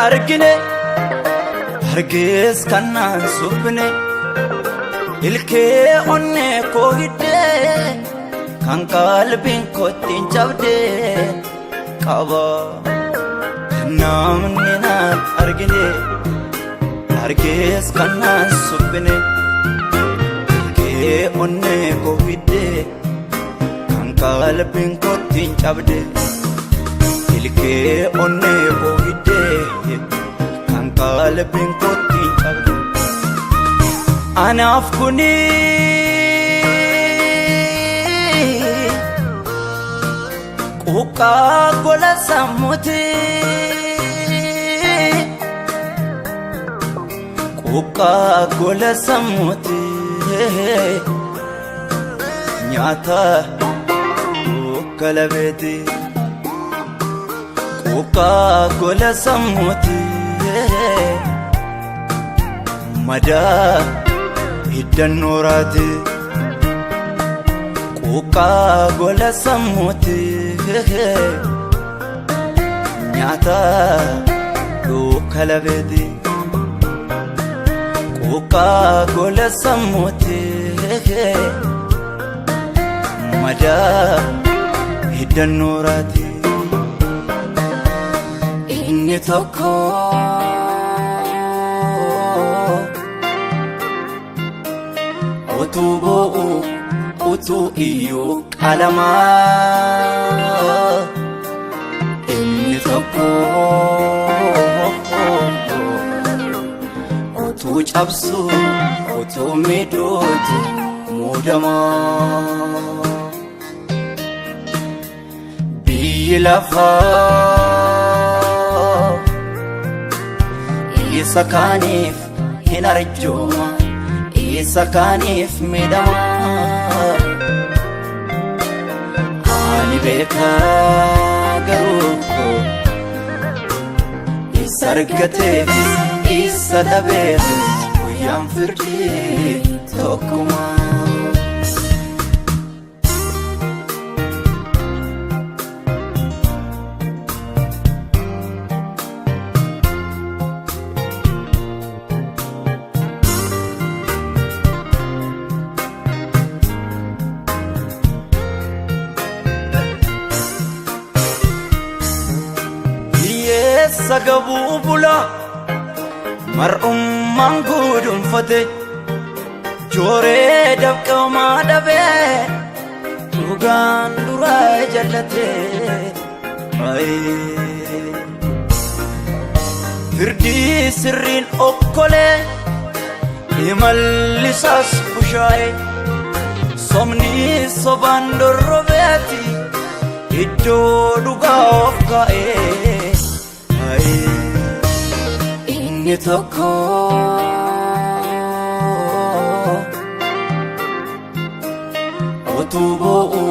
argine hargees kanaan suphine ilkee onnee koo hiddee kan qalbiin kottiin cabdee qaba namni naan argine hargees kanaan suphine ilkee onnee koo hiddee kan qalbiin kottiin cabdee ilkee onnee koo hiddee kan qalbiin kottiin cabdee anaaf kuni quuqqaa gola sammuuti quuqqaa gola sammuuti nyaata kalabeeti quuqqaa gola sammuuti madaa hiddan nooraati quuqqaa gola sammuuti nyaata kalabeeti quuqqaa gola sammuuti madaa hiddan nooraati inni tokko utuu bo'u utuu iyyuu qalamaa inni tokko utuu cabsu utuu miidhuutu muudamaa biyyi lafaa isa kaaniif hin arjooma isa kaaniif miidhamaa ani beekaa garuu isa argateefis isa dhabeefis guyyaan firdii tokkumaa sagabuu bula mar'ummaan guudunfate jooree dabqamaa dhabee dhugaan duraa jallate firdii sirriin okkolee imallisaas bushaa'e somni sobaan dorrobeeti iddoo dhugaa of kaa'ee inni tokko utuu bo'u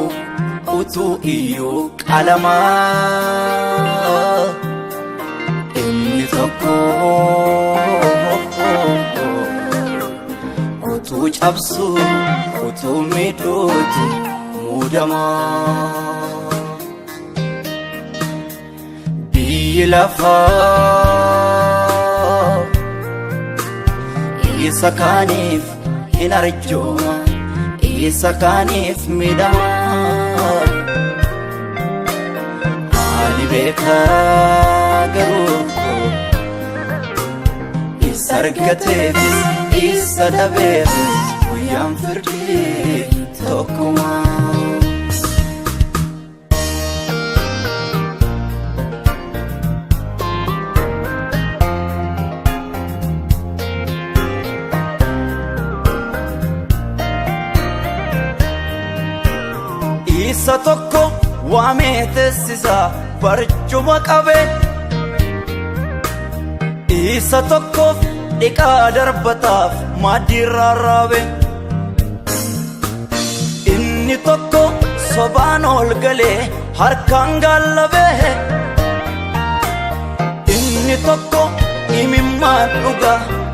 utuu iyyuu qalamaa inni tokko utuu cabsu utuu miidhuutu muudamaa biyyi lafaa isa kaaniif hin arjooma isa kaaniif miidhamaa ani beekaa garuu isa argateefis isa dhabeefis guyyaan firdii tokkumaa isa tokko waamee teessisa barcuma qabe isa tokkoof dhiqaa darbataaf maaddiirraa raabe inni tokko sobaan ol galee harkaan gaallabee inni tokko imimmaan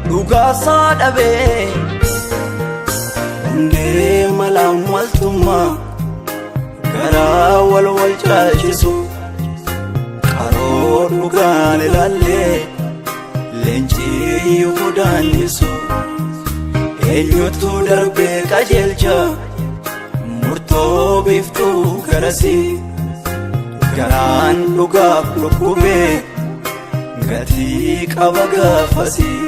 dhugaasaa dhabee hundee malaan waltummaa garaa wal caalchisu qaroo dhugaan ilaallee leenci yuudaanisu eenyutu darbee qajeelcha murtoo biiftuu garasii garaan dhugaaf dhukkubee gatii qaba gaafasii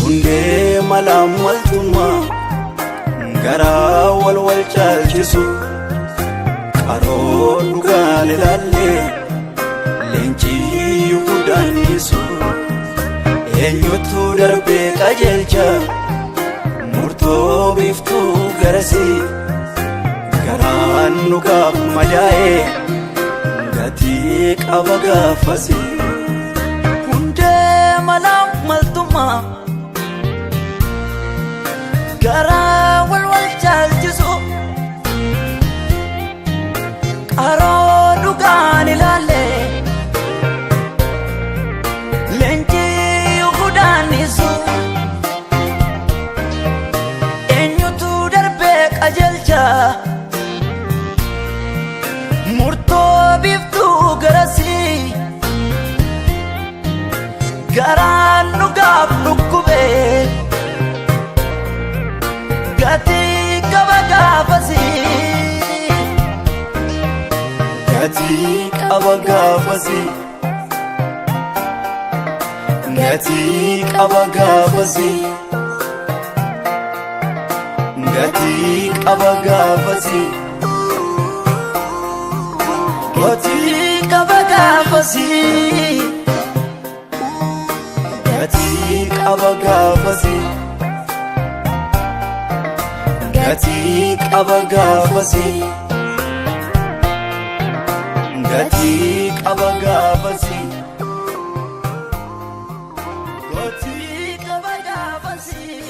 hundee malaan waltummaa garaa wal caalchisu qaroo dhugaan ilaallee leenci yuudaanisu eenyutu darbee qajeelcha murtoo biiftuu garasii garaan dhugaaf madaa'ee gatii qaba gaafasii hundee malaan waltummaa garaa wal caalchisu qaroo dhugaan ilaallee leenci yuudaanisu eenyutu darbee qajeelcha murtoo biiftuu garasii garaan dhugaaf dhukkubee gatii qaba gaafasii gatii qaba gaafasii gatii qaba gaafasii gatii qaba gaafasii gatii qaba gaafasii gatii qaba gaafasii gatii qaba gaafasii gatii qaba gaafasii gatii qaba gaafasii